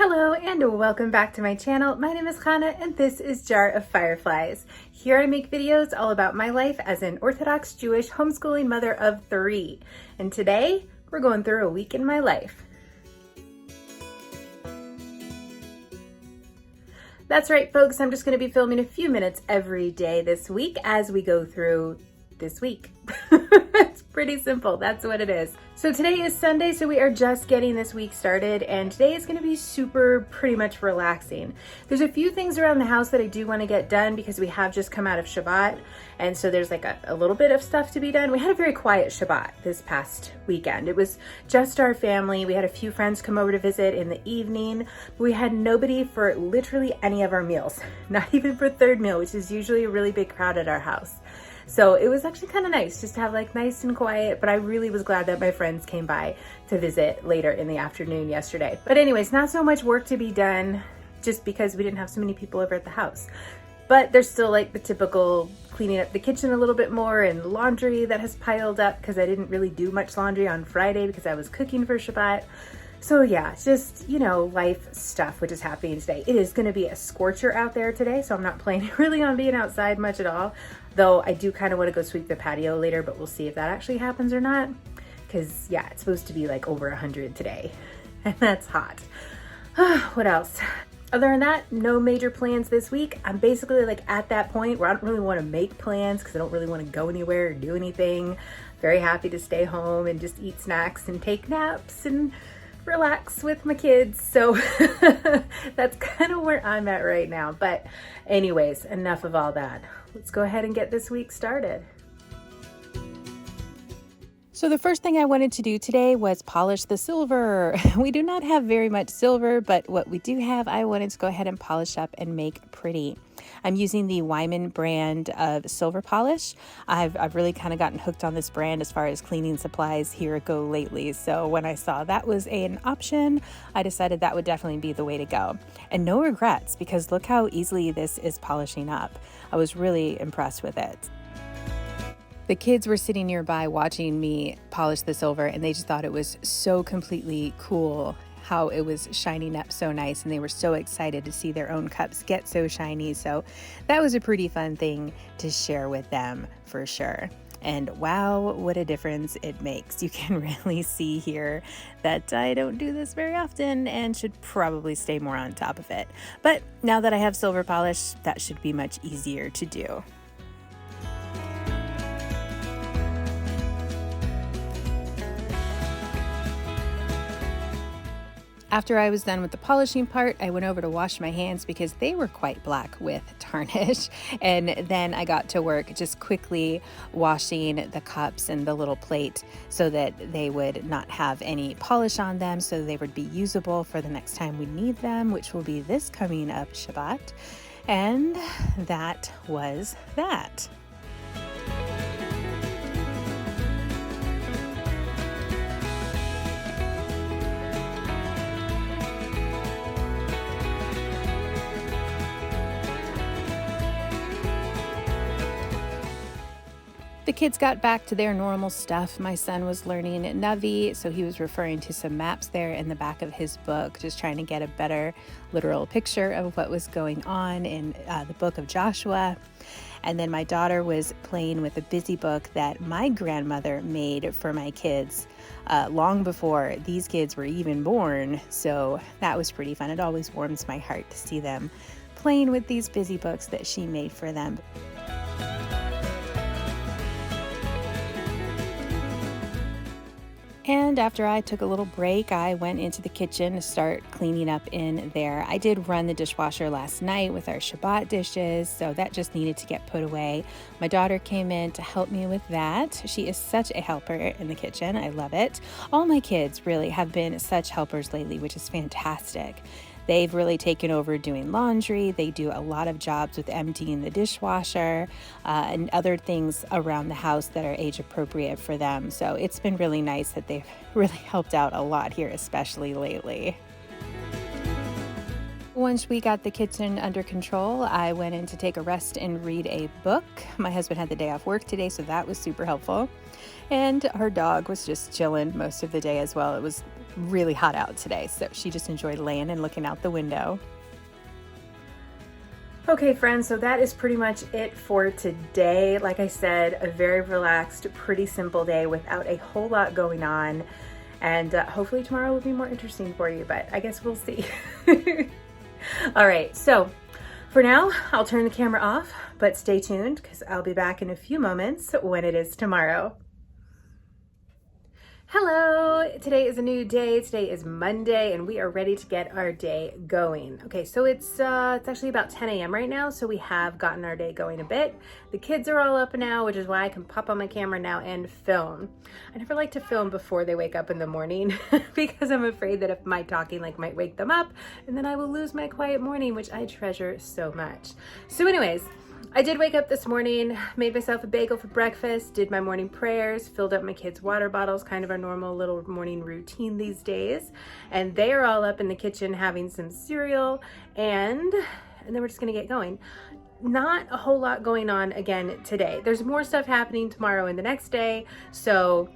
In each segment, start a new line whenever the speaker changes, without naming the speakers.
Hello and welcome back to my channel. My name is Chana and this is Jar of Fireflies. Here I make videos all about my life as an Orthodox Jewish homeschooling mother of 3. And today we're going through a week in my life. That's right, folks. I'm just going to be filming a few minutes every day this week as we go through this week. It's pretty simple. That's what it is. So today is Sunday, so we are just getting this week started, and today is going to be pretty much relaxing. There's a few things around the house that I do want to get done because we have just come out of Shabbat, and so there's like a little bit of stuff to be done. We had a very quiet Shabbat this past weekend. It was just our family. We had a few friends come over to visit in the evening, but we had nobody for literally any of our meals, not even for third meal, which is usually a really big crowd at our house. So it was actually kind of nice just to have like nice and quiet, but I really was glad that my friends came by to visit later in the afternoon yesterday. But anyways, not so much work to be done just because we didn't have so many people over at the house. But there's still like the typical cleaning up the kitchen a little bit more and laundry that has piled up because I didn't really do much laundry on Friday because I was cooking for Shabbat. So yeah, just, life stuff which is happening today. It is going to be a scorcher out there today, so I'm not planning really on being outside much at all. Though I do kind of want to go sweep the patio later, but we'll see if that actually happens or not. Because yeah, it's supposed to be like over 100 today, and that's hot. What else? Other than that, no major plans this week. I'm basically like at that point where I don't really want to make plans because I don't really want to go anywhere or do anything. Very happy to stay home and just eat snacks and take naps and relax with my kids. So that's kind of where I'm at right now. But anyways, enough of all that. Let's go ahead and get this week started. So the first thing I wanted to do today was polish the silver. We do not have very much silver, but what we do have, I wanted to go ahead and polish up and make pretty. I'm using the Wyman brand of silver polish. I've really kind of gotten hooked on this brand as far as cleaning supplies here go lately. So when I saw that was an option, I decided that would definitely be the way to go. And no regrets, because look how easily this is polishing up. I was really impressed with it. The kids were sitting nearby watching me polish the silver, and they just thought it was so completely cool how it was shining up so nice, and they were so excited to see their own cups get so shiny. So that was a pretty fun thing to share with them for sure. And wow, what a difference it makes. You can really see here that I don't do this very often and should probably stay more on top of it. But now that I have silver polish, that should be much easier to do. After I was done with the polishing part, I went over to wash my hands because they were quite black with tarnish. And then I got to work just quickly washing the cups and the little plate so that they would not have any polish on them, so they would be usable for the next time we need them, which will be this coming up Shabbat. And that was that. The kids got back to their normal stuff. My son was learning Navi, so he was referring to some maps there in the back of his book, just trying to get a better literal picture of what was going on in the book of Joshua. And then my daughter was playing with a busy book that my grandmother made for my kids long before these kids were even born. So that was pretty fun. It always warms my heart to see them playing with these busy books that she made for them. And after I took a little break, I went into the kitchen to start cleaning up in there. I did run the dishwasher last night with our Shabbat dishes, so that just needed to get put away. My daughter came in to help me with that. She is such a helper in the kitchen. I love it. All my kids really have been such helpers lately, which is fantastic. They've really taken over doing laundry. They do a lot of jobs with emptying the dishwasher and other things around the house that are age appropriate for them. So it's been really nice that they've really helped out a lot here, especially lately. Once we got the kitchen under control, I went in to take a rest and read a book. My husband had the day off work today, so that was super helpful. And our dog was just chilling most of the day as well. It was really hot out today, so she just enjoyed laying and looking out the window. Okay friends, so that is pretty much it for today. Like I said, a very relaxed, pretty simple day without a whole lot going on. And hopefully tomorrow will be more interesting for you, but I guess we'll see. All right, so for now, I'll turn the camera off, but stay tuned because I'll be back in a few moments when it is tomorrow. Hello, today is a new day. Today is Monday and we are ready to get our day going. Okay, so it's actually about 10 a.m. right now, so we have gotten our day going a bit. The kids are all up now, which is why I can pop on my camera now and film. I never like to film before they wake up in the morning because I'm afraid that if my talking might wake them up and then I will lose my quiet morning, which I treasure so much. So anyways, I did wake up this morning, made myself a bagel for breakfast, did my morning prayers, filled up my kids' water bottles, kind of our normal little morning routine these days. And they are all up in the kitchen having some cereal, and then we're just gonna get going. Not a whole lot going on again today. There's more stuff happening tomorrow and the next day, so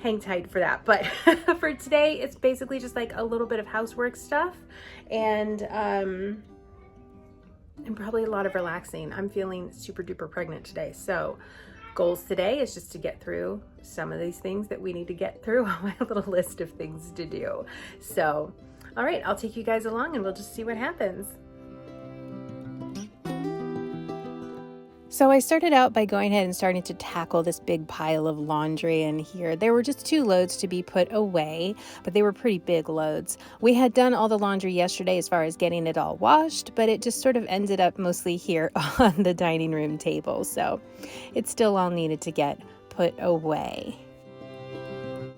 hang tight for that. But for today, it's basically just like a little bit of housework stuff and probably a lot of relaxing. I'm feeling super duper pregnant today. So goals today is just to get through some of these things that we need to get through on my little list of things to do. So, all right, I'll take you guys along and we'll just see what happens. So I started out by going ahead and starting to tackle this big pile of laundry in here. There were just 2 loads to be put away, but they were pretty big loads. We had done all the laundry yesterday as far as getting it all washed, but it just sort of ended up mostly here on the dining room table. So it still all needed to get put away.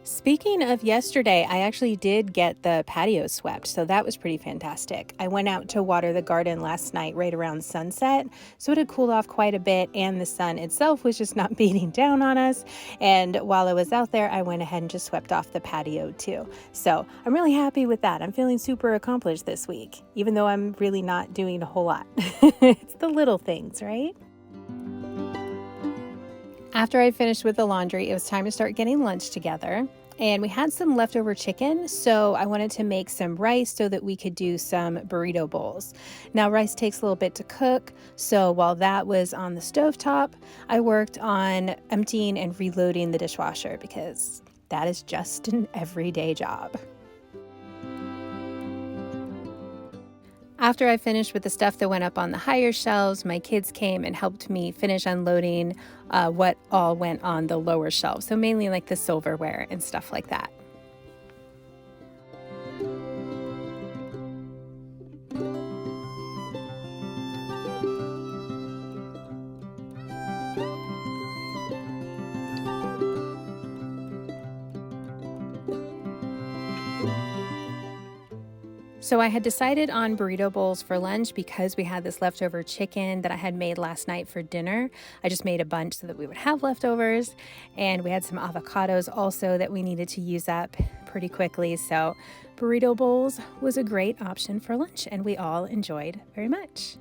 Speaking of yesterday, I actually did get the patio swept, so that was pretty fantastic. I went out to water the garden last night right around sunset, so it had cooled off quite a bit and the sun itself was just not beating down on us. And while I was out there, I went ahead and just swept off the patio too. So I'm really happy with that. I'm feeling super accomplished this week, even though I'm really not doing a whole lot. It's the little things, right? After I finished with the laundry, it was time to start getting lunch together. And we had some leftover chicken, so I wanted to make some rice so that we could do some burrito bowls. Now, rice takes a little bit to cook, so while that was on the stovetop, I worked on emptying and reloading the dishwasher because that is just an everyday job. After I finished with the stuff that went up on the higher shelves, my kids came and helped me finish unloading what all went on the lower shelves. So mainly like the silverware and stuff like that. So I had decided on burrito bowls for lunch because we had this leftover chicken that I had made last night for dinner. I just made a bunch so that we would have leftovers, and we had some avocados also that we needed to use up pretty quickly. So burrito bowls was a great option for lunch, and we all enjoyed very much.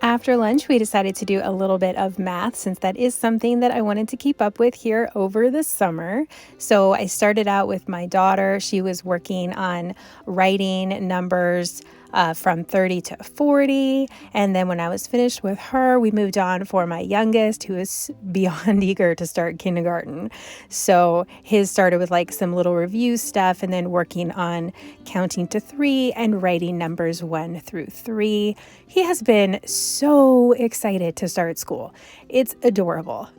After lunch, we decided to do a little bit of math since that is something that I wanted to keep up with here over the summer. So I started out with my daughter. She was working on writing numbers from 30 to 40. And then when I was finished with her, we moved on for my youngest, who is beyond eager to start kindergarten. So his started with like some little review stuff and then working on counting to 3 and writing numbers 1 through 3. He has been so excited to start school. It's adorable.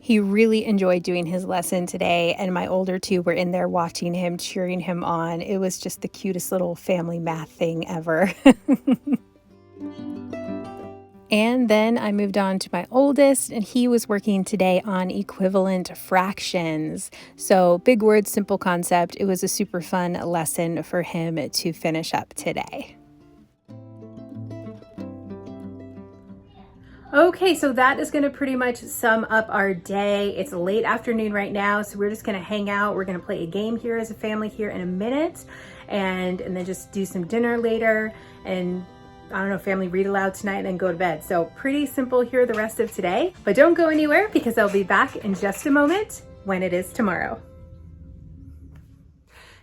He really enjoyed doing his lesson today, and my older 2 were in there watching him, cheering him on. It was just the cutest little family math thing ever. And then I moved on to my oldest, and he was working today on equivalent fractions. So big words, simple concept. It was a super fun lesson for him to finish up today. Okay, so that is going to pretty much sum up our day. It's late afternoon right now, so we're just going to hang out. We're going to play a game here as a family here in a minute, and then just do some dinner later and I don't know, family read aloud tonight and then go to bed. So pretty simple here the rest of today, but don't go anywhere because I'll be back in just a moment when it is tomorrow.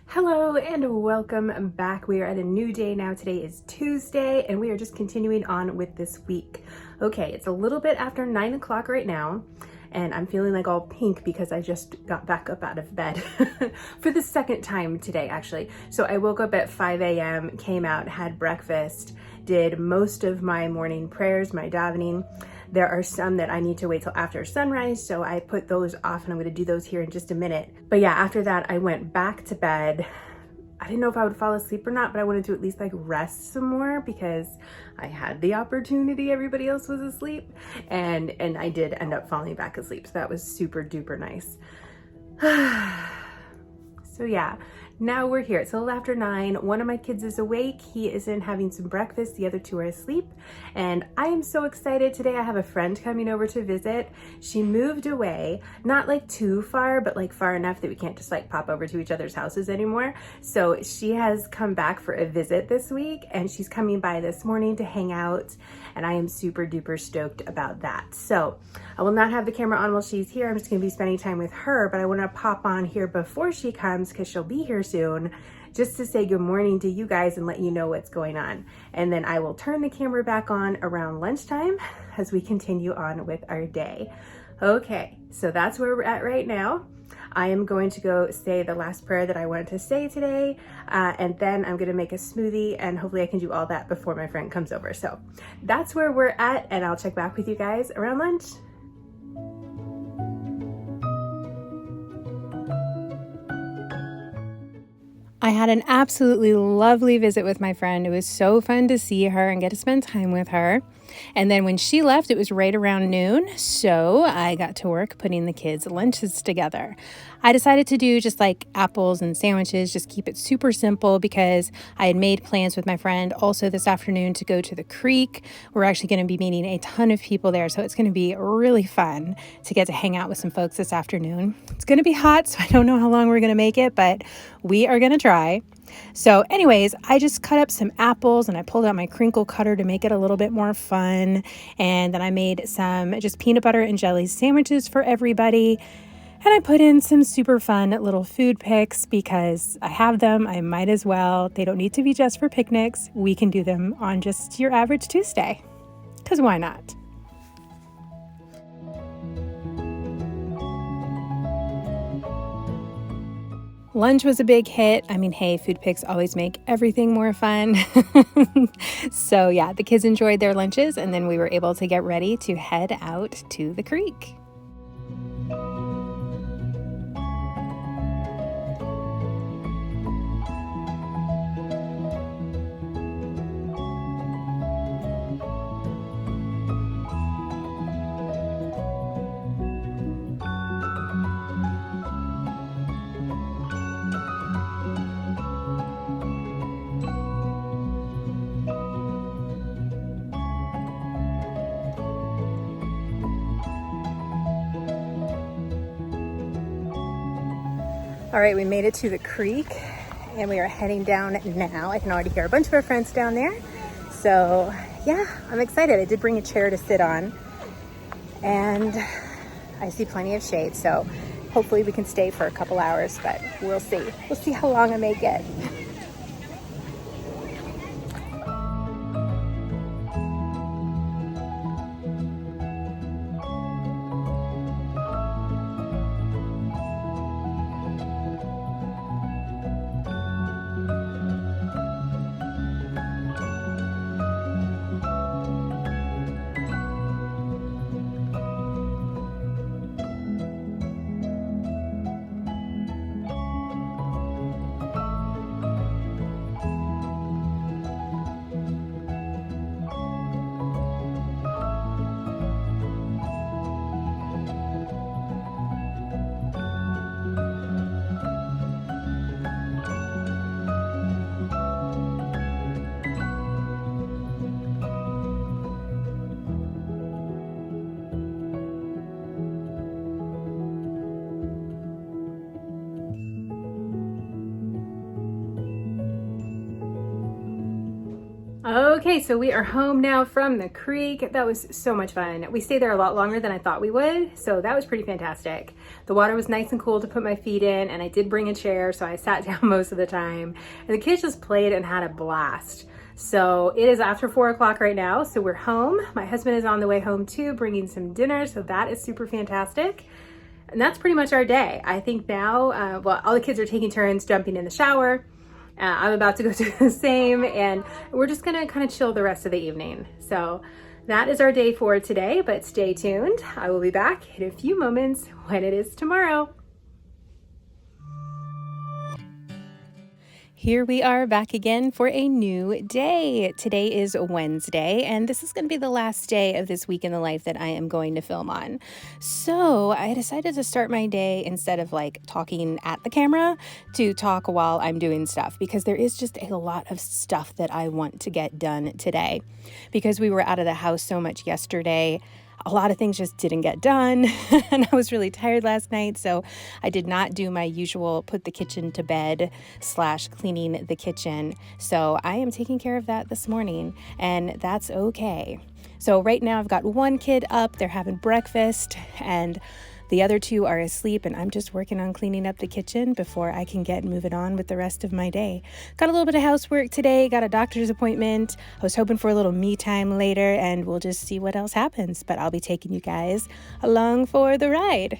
Hello and welcome back. We are at a new day now. Today is Tuesday and we are just continuing on with this week. Okay, it's a little bit after 9 o'clock right now and I'm feeling like all pink because I just got back up out of bed for the second time today actually. So I woke up at 5 a.m., came out, had breakfast, did most of my morning prayers, my davening. There are some that I need to wait till after sunrise, so I put those off and I'm gonna do those here in just a minute. But yeah, after that, I went back to bed. I didn't know if I would fall asleep or not, but I wanted to at least like rest some more because I had the opportunity, everybody else was asleep, and I did end up falling back asleep. So that was super duper nice. So yeah, now we're here. It's a little after 9. One of my kids is awake. He is in having some breakfast. The other two are asleep. And I am so excited. Today I have a friend coming over to visit. She moved away, not like too far, but like far enough that we can't just like pop over to each other's houses anymore. So she has come back for a visit this week and she's coming by this morning to hang out. And I am super duper stoked about that. So I will not have the camera on while she's here. I'm just gonna be spending time with her, but I wanna pop on here before she comes because she'll be here soon just to say good morning to you guys and let you know what's going on. And then I will turn the camera back on around lunchtime as we continue on with our day. Okay, so that's where we're at right now. I am going to go say the last prayer that I wanted to say today, and then I'm gonna make a smoothie and hopefully I can do all that before my friend comes over. So that's where we're at and I'll check back with you guys around lunch. I had an absolutely lovely visit with my friend. It was so fun to see her and get to spend time with her. And then when she left, it was right around noon. So I got to work putting the kids' lunches together. I decided to do just like apples and sandwiches, just keep it super simple because I had made plans with my friend also this afternoon to go to the creek. We're actually going to be meeting a ton of people there. So it's going to be really fun to get to hang out with some folks this afternoon. It's going to be hot, so I don't know how long we're going to make it, but we are going to try. So anyways, I just cut up some apples and I pulled out my crinkle cutter to make it a little bit more fun. And then I made some just peanut butter and jelly sandwiches for everybody. And I put in some super fun little food pics because I have them. I might as well. They don't need to be just for picnics. We can do them on just your average Tuesday. Because why not? Lunch was a big hit. I mean, hey, food pics always make everything more fun. So yeah, the kids enjoyed their lunches and then we were able to get ready to head out to the creek. All right, we made it to the creek and we are heading down now. I can already hear a bunch of our friends down there. So yeah, I'm excited. I did bring a chair to sit on and I see plenty of shade. So hopefully we can stay for a couple hours, but we'll see. We'll see how long I make it. Okay, so we are home now from the creek. That was so much fun. We stayed there a lot longer than I thought we would, so that was pretty fantastic. The water was nice and cool to put my feet in, and I did bring a chair, so I sat down most of the time. And the kids just played and had a blast. So it is after 4 o'clock right now, so we're home. My husband is on the way home too, bringing some dinner, so that is super fantastic. And that's pretty much our day. I think now, well, all the kids are taking turns jumping in the shower. I'm about to go do the same, and we're just gonna kind of chill the rest of the evening. So that is our day for today, but stay tuned. I will be back in a few moments when it is tomorrow. Here we are back again for a new day. Today is Wednesday, and this is going to be the last day of this week in the life that I am going to film on. So I decided to start my day, instead of like talking at the camera, to talk while I'm doing stuff, because there is just a lot of stuff that I want to get done today. Because we were out of the house so much yesterday, a lot of things just didn't get done, and I was really tired last night, so I did not do my usual put the kitchen to bed / cleaning the kitchen. So I am taking care of that this morning, and that's okay. So right now I've got one kid up, they're having breakfast, and the other two are asleep, and I'm just working on cleaning up the kitchen before I can get moving on with the rest of my day. Got a little bit of housework today, got a doctor's appointment. I was hoping for a little me time later, and we'll just see what else happens, but I'll be taking you guys along for the ride.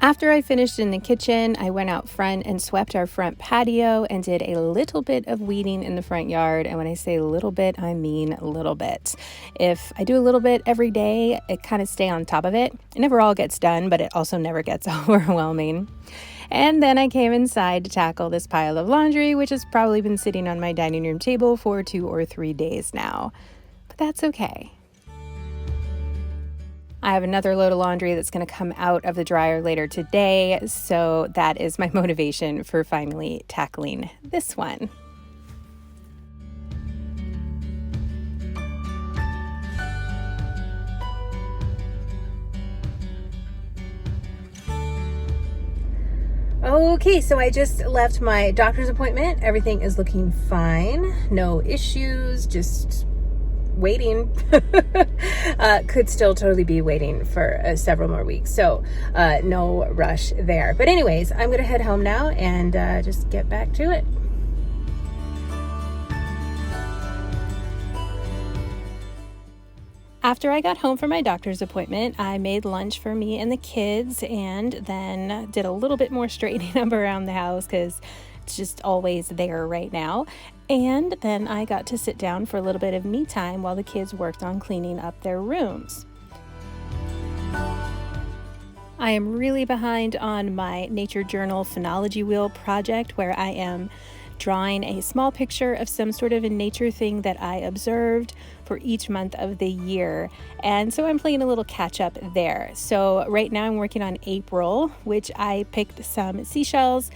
After I finished in the kitchen, I went out front and swept our front patio and did a little bit of weeding in the front yard. And when I say little bit, I mean a little bit. If I do a little bit every day, I kind of stay on top of it. It never all gets done, but it also never gets overwhelming. And then I came inside to tackle this pile of laundry, which has probably been sitting on my dining room table for 2 or 3 days now. But that's okay. I have another load of laundry that's going to come out of the dryer later today, so that is my motivation for finally tackling this one. Okay, so I just left my doctor's appointment. Everything is looking fine. No issues, just waiting. Could still totally be waiting for several more weeks, so no rush there. But anyways, I'm gonna head home now and just get back to it. After I got home from my doctor's appointment, I made lunch for me and the kids, and then did a little bit more straightening up around the house because it's just always there right now. And then I got to sit down for a little bit of me time while the kids worked on cleaning up their rooms. I am really behind on my nature journal phenology wheel project, where I am drawing a small picture of some sort of a nature thing that I observed for each month of the year. And so I'm playing a little catch up there. So right now I'm working on April, which I picked some seashells.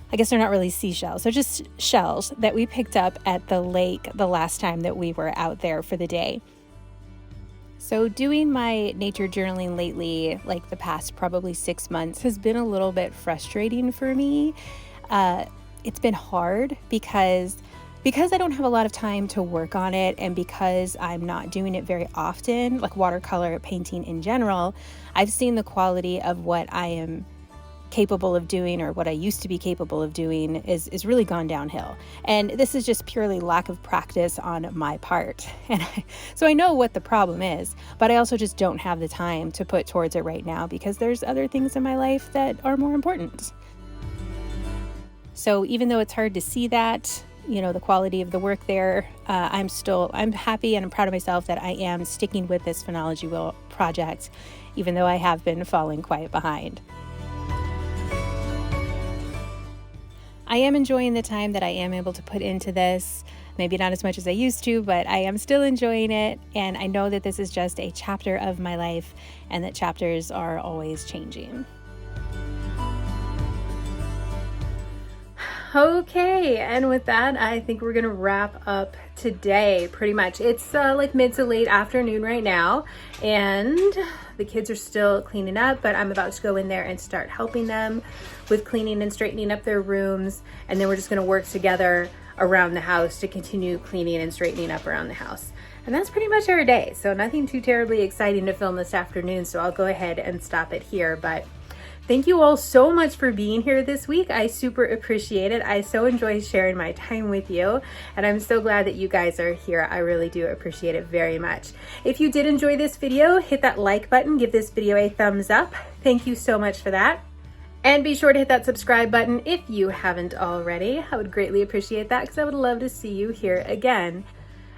I guess they're not really seashells, they're just shells that we picked up at the lake the last time that we were out there for the day. So doing my nature journaling lately, like the past probably 6 months, has been a little bit frustrating for me. It's been hard because I don't have a lot of time to work on it, and because I'm not doing it very often, like watercolor painting in general, I've seen the quality of what I am capable of doing, or what I used to be capable of doing, is really gone downhill. And this is just purely lack of practice on my part. And so I know what the problem is, but I also just don't have the time to put towards it right now because there's other things in my life that are more important. So even though it's hard to see that, you know, the quality of the work there, I'm happy and I'm proud of myself that I am sticking with this phenology wheel project, even though I have been falling quite behind. I am enjoying the time that I am able to put into this. Maybe not as much as I used to, but I am still enjoying it. And I know that this is just a chapter of my life, and that chapters are always changing. Okay, and with that, I think we're gonna wrap up today pretty much. It's like mid to late afternoon right now, and the kids are still cleaning up, but I'm about to go in there and start helping them with cleaning and straightening up their rooms, and then we're just gonna work together around the house to continue cleaning and straightening up around the house. And that's pretty much our day. So nothing too terribly exciting to film this afternoon. So I'll go ahead and stop it here. But thank you all so much for being here this week. I super appreciate it. I so enjoy sharing my time with you. And I'm so glad that you guys are here. I really do appreciate it very much. If you did enjoy this video, hit that like button. Give this video a thumbs up. Thank you so much for that. And be sure to hit that subscribe button if you haven't already. I would greatly appreciate that because I would love to see you here again.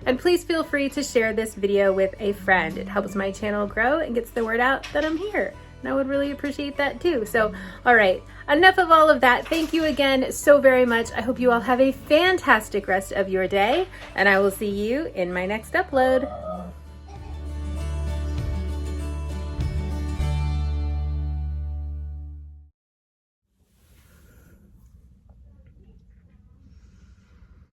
And please feel free to share this video with a friend. It helps my channel grow and gets the word out that I'm here. And I would really appreciate that too. So, all right, enough of all of that. Thank you again so very much. I hope you all have a fantastic rest of your day, and I will see you in my next upload.